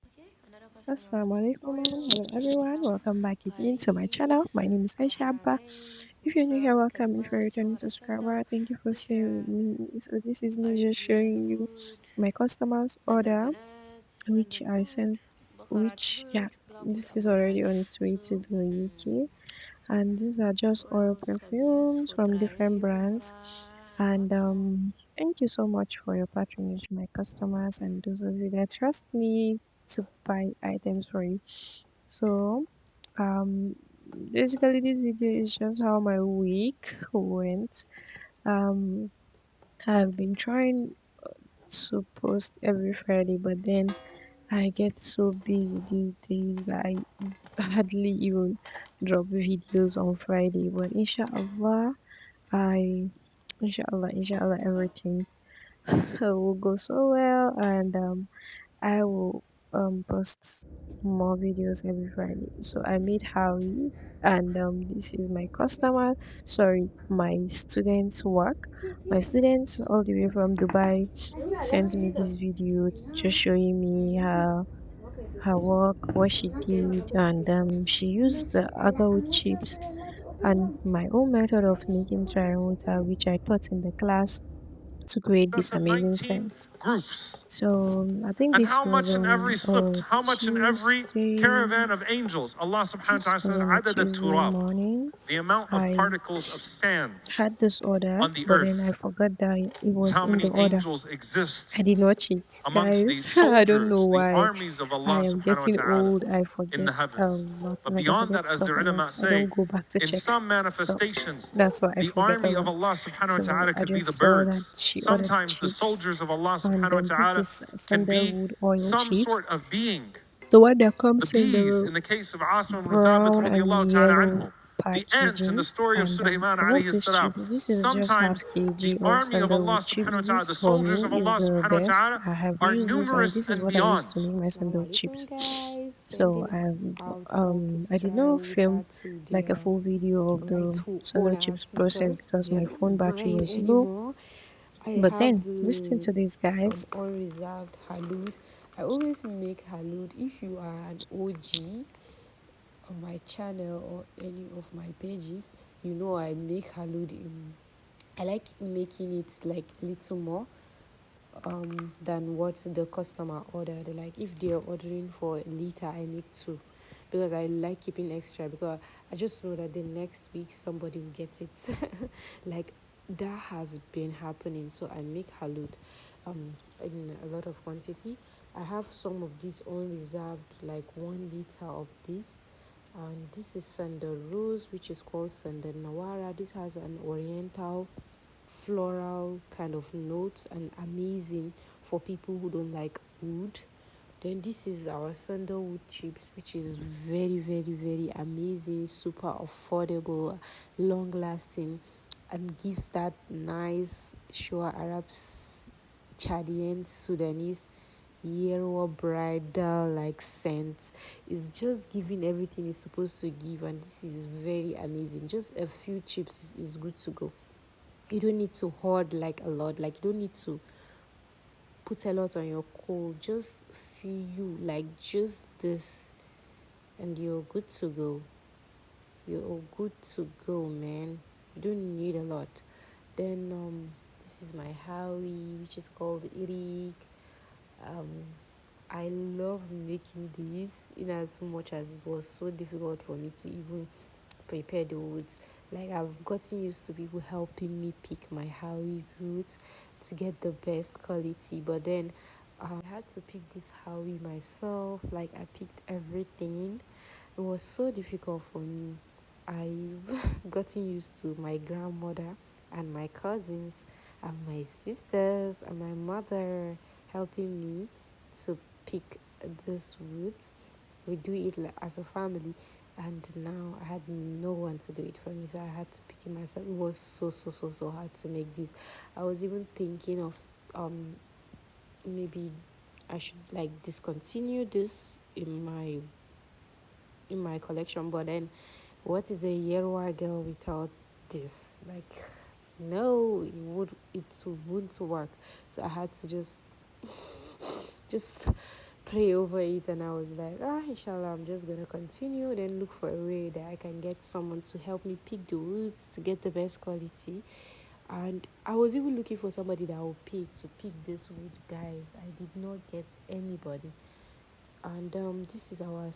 Okay, another customer Assalamu has been alaikum. ordered. Hello everyone. How Welcome back again to my hi, channel. My name is Aisha Abba. marhaban, If you're new here, ازيك welcome. If you're a كلمات returning شهر سنة subscriber, thank you for staying with بشرة me. So this is me just أيدي showing you الهنود my customers سند order, البنات سند which I الهود sent, بقرة which yeah, هود بلغوت this is أبيض. already on its way to So, the UK. And these are just oil oils I've used perfumes for from different brands. Turarenwuta and And what's more. thank you so much for your patronage, my customers, and those of you that trust me to buy items for you. So, um, basically, this video is just how my week went. Um, I've been trying to post every Friday, but then I get so busy these days that I hardly even drop videos on Friday. But I, inshallah, everything will go so well, and I will post more videos every Friday. So I made Howie, and this is my customer. Sorry, my students' work. My students all the way from Dubai sent me this video just showing me her work, what she did, and she used the agarwood chips and my own method of making dry water, which I taught in the class to create this Of amazing 19 scent. groups. So I think And this how was much in every on slipped, how much in every Tuesday. caravan of angels. Allah subhanahu This wa was ta'ala on said, a عدد Tuesday التراب, morning. the amount of I particles of sand had this order, on the but then I earth. forgot that it Is was how in the many order. angels exist I did not check, amongst the guys. I don't know soldiers, the why. armies of I Allah am subhanahu wa getting ta'ala old. I in forget the a heavens. lot. But Like I beyond forget that, as stuff the a lot. ulama I say, don't go back to in check some stuff. manifestations, That's why I the forget a army of lot. Allah subhanahu wa So ta'ala I could be the just saw that birds. she ordered Sometimes the chips, soldiers of Allah and subhanahu wa this ta'ala is can be sandalwood oil some chips. sort of being. The one that The comes in bees, the in the case of Asim ibn Thabit brown and radiallahu ta'ala yellow anhu. The ant in the packaging, story of and Sulaiman I love alayhi this salam. chips. This is just half Sometimes the kg of army of Allah sandalwood subhanahu wa chips. ta'ala, the This for soldiers of me is Allah the subhanahu wa best. ta'ala I have are used this, and numerous this is and what I used beyond. to make my Assalamu sandal alaikum chips. guys, So sending out all this I did not film Turarenwuta to like a their full video of the rightful sandal chips owners process because because they are my not phone battery mine was low. anymore. I But have then listen to these some guys. unreserved halud. I always make halud. If you are an OG on my channel or any of my pages, you know I make halud in. I like making it like a little more than what the customer ordered. Like if they're ordering for a liter, I make two because I like keeping extra because I just know that the next week somebody will get it. Like that has been happening. So I make halud in a lot of quantity. I have some of these unreserved, like 1 liter of this. And this is Sandal Rose, which is called Sandal Nawara. This has an oriental floral kind of notes and amazing for people who don't like wood. Then this is our sandalwood chips, which is very, very, very amazing, super affordable, long lasting, and gives that nice Shua Arabs, Chadian, Sudanese Yerwa bridal like scent. It's just giving everything it's supposed to give, and this is very amazing. Just a few chips is good to go. You don't need to hoard like a lot, like you don't need to put a lot on your coal, just few, like just this, and you're good to go. You're good to go, man. You don't need a lot. Then this is my howie, which is called irik. um I love making these in as much as it was so difficult for me to even prepare the woods. Like I've gotten used to people helping me pick my Howie roots to get the best quality. But then I had to pick this Howie myself. Like I picked everything. It was so difficult for me. I've gotten used to my grandmother and my cousins and my sisters and my mother helping me to pick these roots. We do it like as a family, and now I had no one to do it for me, so I had to pick it myself. It was so hard to make this. I was even thinking of maybe I should like discontinue this in my collection, but then what is a Yerwa girl without this? Like no, it wouldn't work. So I had to just pray over it, and I was like, inshallah, I'm just gonna continue, then look for a way that I can get someone to help me pick the woods to get the best quality. And I was even looking for somebody that would pay to pick this wood, guys. I did not get anybody. And this is our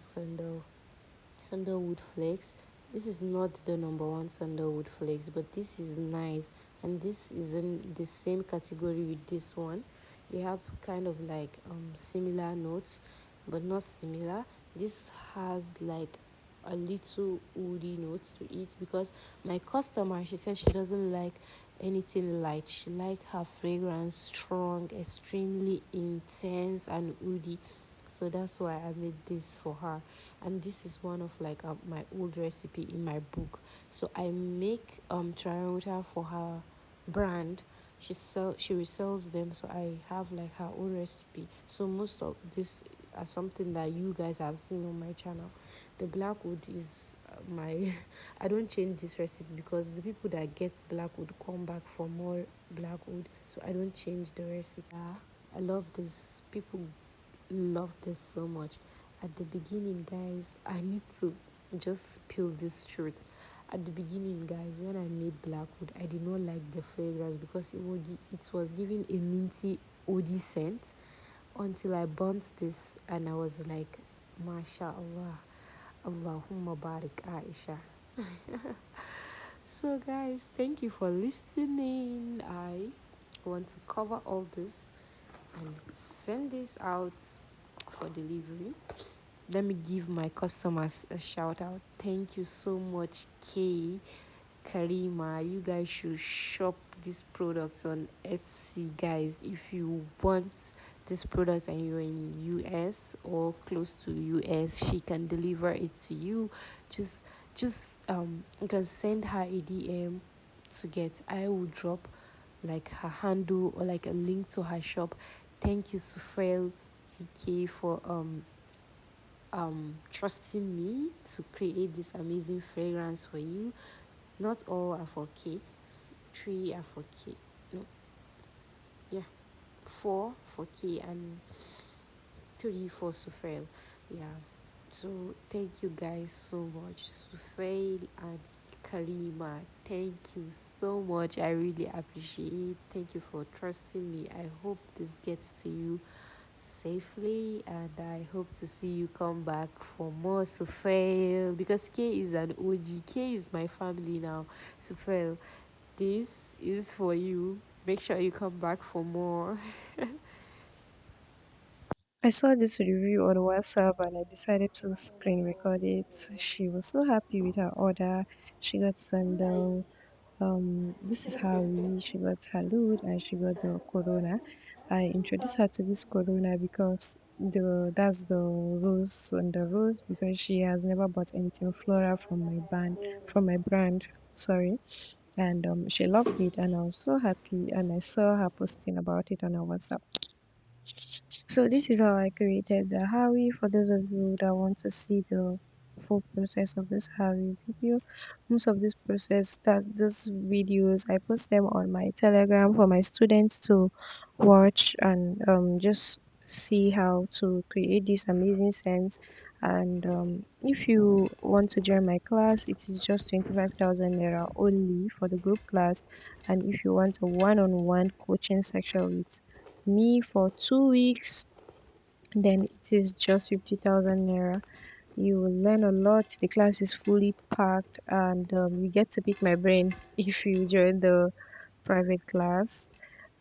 sandalwood flakes. This is not the number one sandalwood flakes, but this is nice, and this is in the same category with this one. They have kind of like similar notes, but not similar. This has like a little woody note to it, because my customer, she said she doesn't like anything light. She like her fragrance strong, extremely intense and woody. So that's why I made this for her. And this is one of like my old recipe in my book. So I make Turarenwuta for her brand. She resells them, so I have like her own recipe. So most of this are something that you guys have seen on my channel. The blackwood is my I don't change this recipe because the people that get blackwood come back for more blackwood, so I don't change the recipe. Yeah, I love this. People love this so much. At the beginning, guys, I need to just spill this truth. At the beginning, guys, when I made blackwood, I did not like the fragrance because it was giving a minty woody scent, until I burnt this and I was like, Masha Allah, Allahumma barik Aisha. So, guys, thank you for listening. I want to cover all this and send this out for delivery. Let me give my customers a shout out. Thank you so much, Kay, Karima. You guys should shop this product on Etsy, guys. If you want this product and you're in US or close to US, she can deliver it to you. Just just you can send her a DM to get. I will drop like her handle or like a link to her shop. Thank you, Sufrel UK, for trusting me to create this amazing fragrance for you. Not all are for K. 3 are for K. No, yeah, 4 for K and 3 for Sufrail. Yeah. So thank you guys so much, Sufrail and Karima. Thank you so much. I really appreciate it. Thank you for trusting me. I hope this gets to you safely, and I hope to see you come back for more Sufrail, because K is an OG. K is my family now. Sufrail, this is for you. Make sure you come back for more. I saw this review on WhatsApp and I decided to screen record it. She was so happy with her order. She got sandal. This is how she got Halud and she got the Corona. I introduced her to this Corona because that's the rose on the rose, because she has never bought anything floral from my brand. Sorry, and she loved it and I was so happy and I saw her posting about it on her WhatsApp. So this is how I created the Harry. For those of you that want to see the full process of this Harry video, most of this process, that those videos, I post them on my Telegram for my students to watch and just see how to create this amazing scents. And if you want to join my class, it is just 25,000 naira only for the group class. And if you want a one-on-one coaching section with me for 2 weeks, then it is just 50,000 naira. You will learn a lot. The class is fully packed, and you get to pick my brain if you join the private class.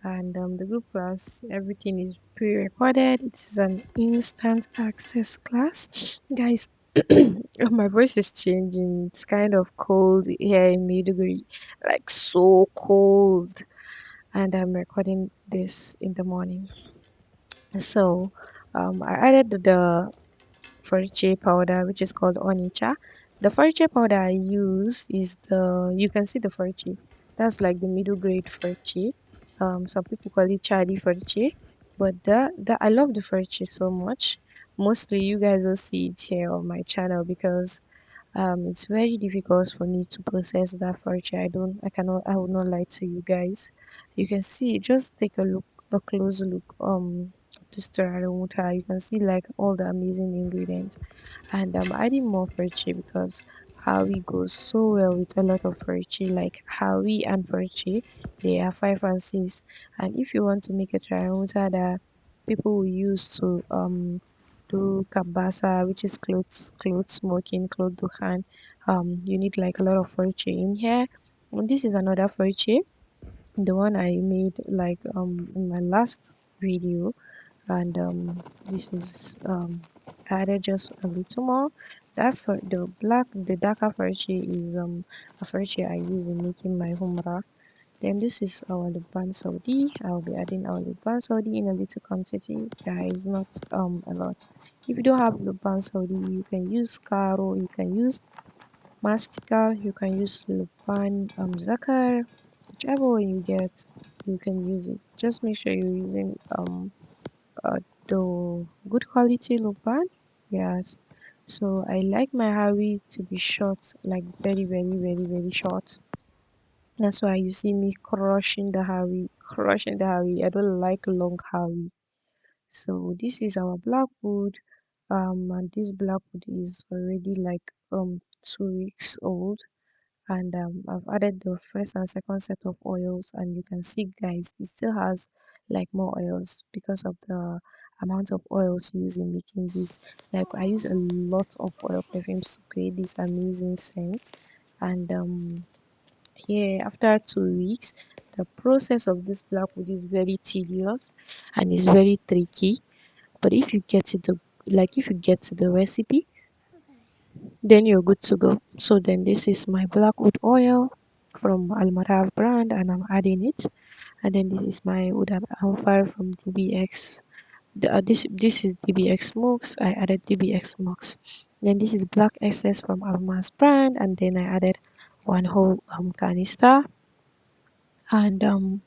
And the group class, everything is pre-recorded. It is an instant access class, guys. My voice is changing. It's kind of cold here in Maiduguri, like so cold. And I'm recording this in the morning. So I added the farice powder, which is called onicha. The farice powder I use is you can see the farice. That's like the middle grade farice. Some people call it chadi farice, but I love the farice so much. Mostly you guys will see it here on my channel because it's very difficult for me to process that farice. I will not lie to you guys. You can see, just take a close look. this Turarenwuta, you can see like all the amazing ingredients. And I'm adding more furche because Hawi goes so well with a lot of furche. Like Hawi and furche, they are five and six. And if you want to make a Turarenwuta that people will use to do kabasa, which is clothes smoking, clothes duhan, you need like a lot of furche in here. And this is another furche, the one I made like in my last video, and this is added just a little more. That for the darker furche is a furche I use in making my humra. Then this is our Lubban Saudi. I'll be adding our Lubban Saudi in a little quantity, guys, not a lot. If you don't have Lubban Saudi, you can use Caro, you can use Mastica, you can use Lubban Zakar, whichever one you get, you can use it. Just make sure you're using the good quality Lubban. Yes. So I like my Harry to be short, like very, very, very, very short. That's why you see me crushing the Harry, crushing the Harry. I don't like long Harry. So this is our blackwood. And this blackwood is already like 2 weeks old. And I've added the first and second set of oils, and you can see, guys, it still has like more oils because of the amount of oils used in making this. Like I use a lot of oil perfumes to create this amazing scent. And yeah, after 2 weeks, the process of this blackwood is very tedious and is very tricky. But if you get to the if you get to the recipe, then you're good to go. So then this is my blackwood oil from Almarav brand, and I'm adding it. And then this is my Oud Bakhoor from DBX. This is DBX smokes. I added DBX smokes. Then this is black essence from Almas brand, and then I added one whole canister. And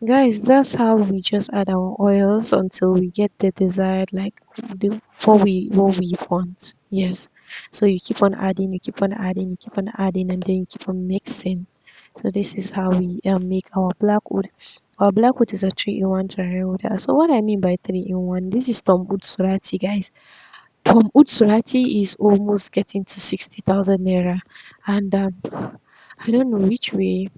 guys, that's how we just add our oils until we get the desired, like what we want. Yes. So you keep on adding, you keep on adding, you keep on adding, and then you keep on mixing. So this is how we make our blackwood. Our blackwood is a 3-in-1 Turarenwuta. So what I mean by 3-in-1, this is Tom Oud Surati, guys. Tom Oud Surati is almost getting to 60,000 naira, and I don't know which way,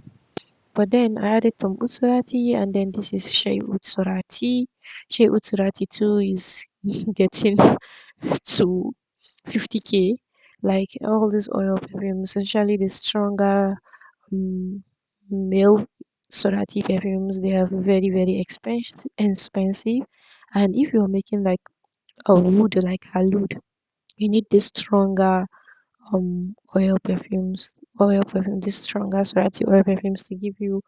but then I added some Utsurati, and then this is Shea Utsurati. Shea Utsurati too is getting to 50K. Like all these oil perfumes, essentially the stronger um, male Surati perfumes, they are very, very expensive. And if you're making like a wood like Halud, you need this stronger oil perfume, this stronger Surati oil perfumes to give you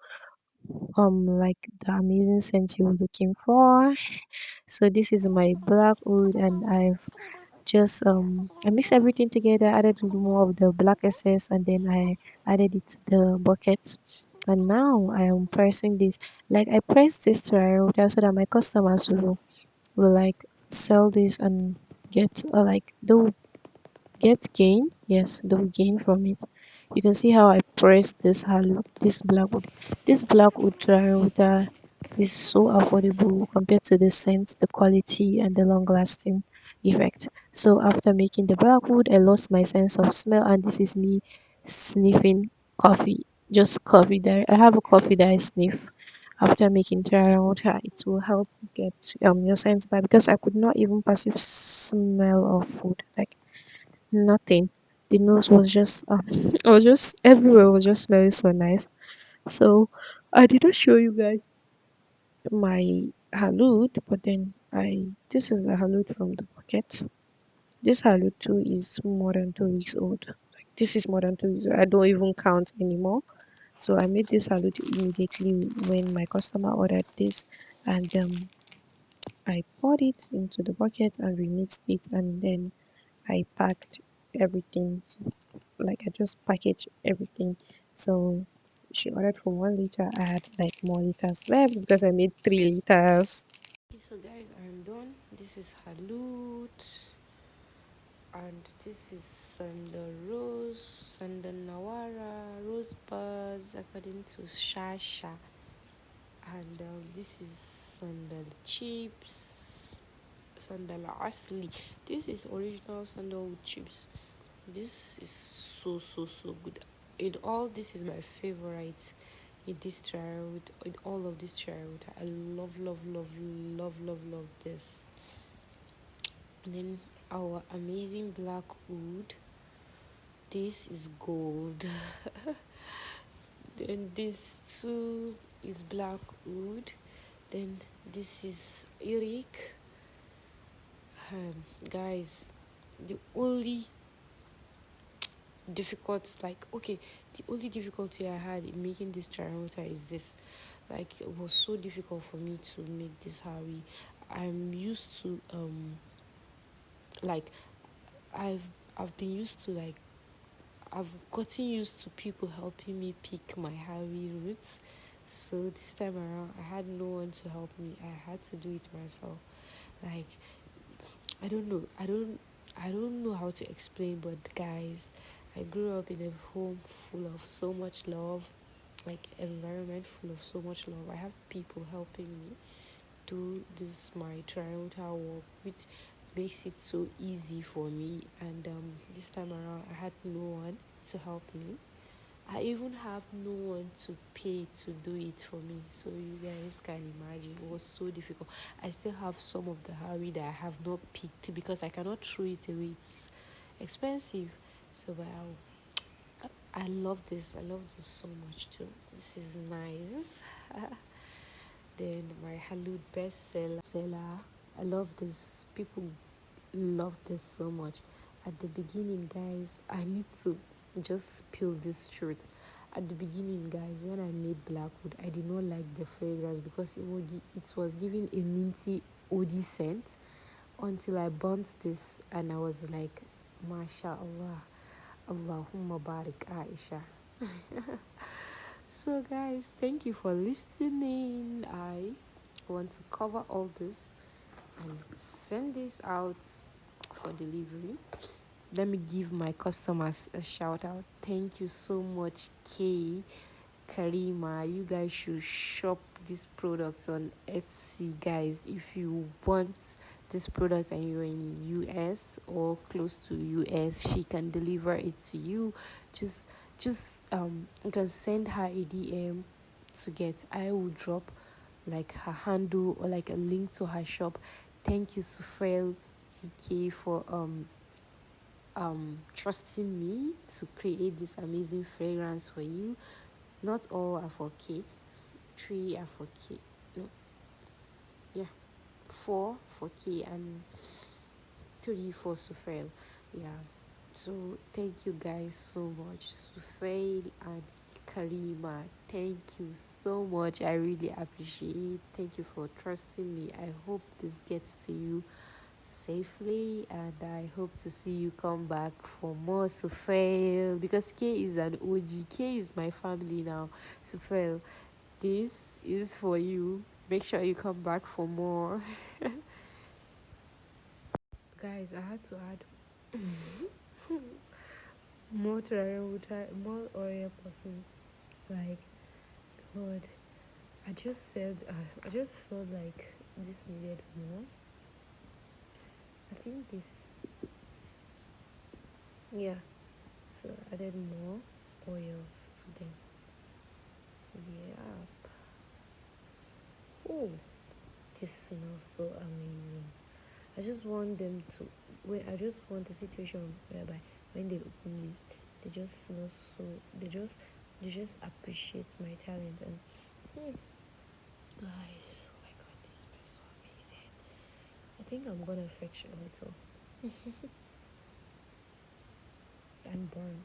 like the amazing scent you're looking for. So this is my black wood, and I've just I mixed everything together, added a little more of the black essence, and then I added it to the buckets. And now I am pressing this. Like I press this to Iota so that my customers will like sell this and get like they'll get gain. Yes, they'll gain from it. You can see how I press this blackwood. This blackwood Turarenwuta is so affordable compared to the scent, the quality, and the long-lasting effect. So after making the blackwood, I lost my sense of smell, and this is me sniffing coffee. Just coffee that I have a coffee that I sniff after making Turarenwuta. It will help get your sense back because I could not even perceive smell of food. Like nothing. The nose was just it was just everywhere was just smelling so nice. So I did not show you guys my halud, but then I this is the halud from the bucket. This halud too is more than 2 weeks old. Like this is more than 2 weeks old. I don't even count anymore. So I made this halud immediately when my customer ordered this, and I poured it into the bucket and remixed it, and then I packed everything. Like I just packaged everything. So she ordered for 1 liter. I had like more liters left because I made 3 liters. So guys, I'm done. This is Halut, and this is Sandal Rose, Sandal Nawara, Rosebuds according to Shasha, and this is Sandal Chips. sandal asli. This is original sandalwood chips. This is so good. In all, this is my favorite. In this Turarenwuta, in all of this Turarenwuta, I love this. And then our amazing black oud. This is gold. Then this too is black oud. Then this is Eric. Guys, the only the only difficulty I had in making this Turarenwuta is this. Like, it was so difficult for me to make this Harry. I'm used to like I've I've been used to like I've gotten used to people helping me pick my Harry roots. So this time around, I had no one to help me. I had to do it myself. Like, I don't know. I don't know how to explain, but guys, I grew up in a home full of so much love, like environment full of so much love. I have people helping me do this my trial work, which makes it so easy for me. And this time around, I had no one to help me. I even have no one to pay to do it for me. So you guys can imagine, it was so difficult. I still have some of the Harry that I have not picked because I cannot throw it away. It's expensive. So wow, I love this. I love this so much too. This is nice. Then my Halud bestseller. I love this. People love this so much. At the beginning, guys, I need to just spill this truth. At the beginning, guys, when I made Blackwood, I did not like the fragrance because it was giving a minty, oudie scent until I burnt this and I was like, MashaAllah, Allahumma barik Aisha. So, guys, thank you for listening. I want to cover all this and send this out for delivery. Let me give my customers a shout out. Thank you so much, Kay, Karima. You guys should shop this product on Etsy, guys. If you want this product and you're in US or close to US, she can deliver it to you. Just you can send her a DM to get. I will drop like her handle or like a link to her shop. Thank you, Sufrel UK, for trusting me to create this amazing fragrance for you. Not all are for K. 3 are for K. No, yeah, 4 for K and 3 for Sufrel. Yeah. So thank you guys so much, Sufrel and Karima. Thank you so much. I really appreciate it. Thank you for trusting me. I hope this gets to you safely, and I hope to see you come back for more Sufrel, because K is an OG. K is my family now. Sufrel, this is for you. Make sure you come back for more. Guys, I had to add more Turarenwuta, more oil perfume. Like, God, I just felt like this needed more. I think this, yeah. So I added more oils to them. Yeah. Oh, this smells so amazing. I just want them to I just want a situation whereby when they open this, they just smell so they just appreciate my talent. And guys, oh my god, this smells so amazing. I think I'm gonna fetch a little and burn.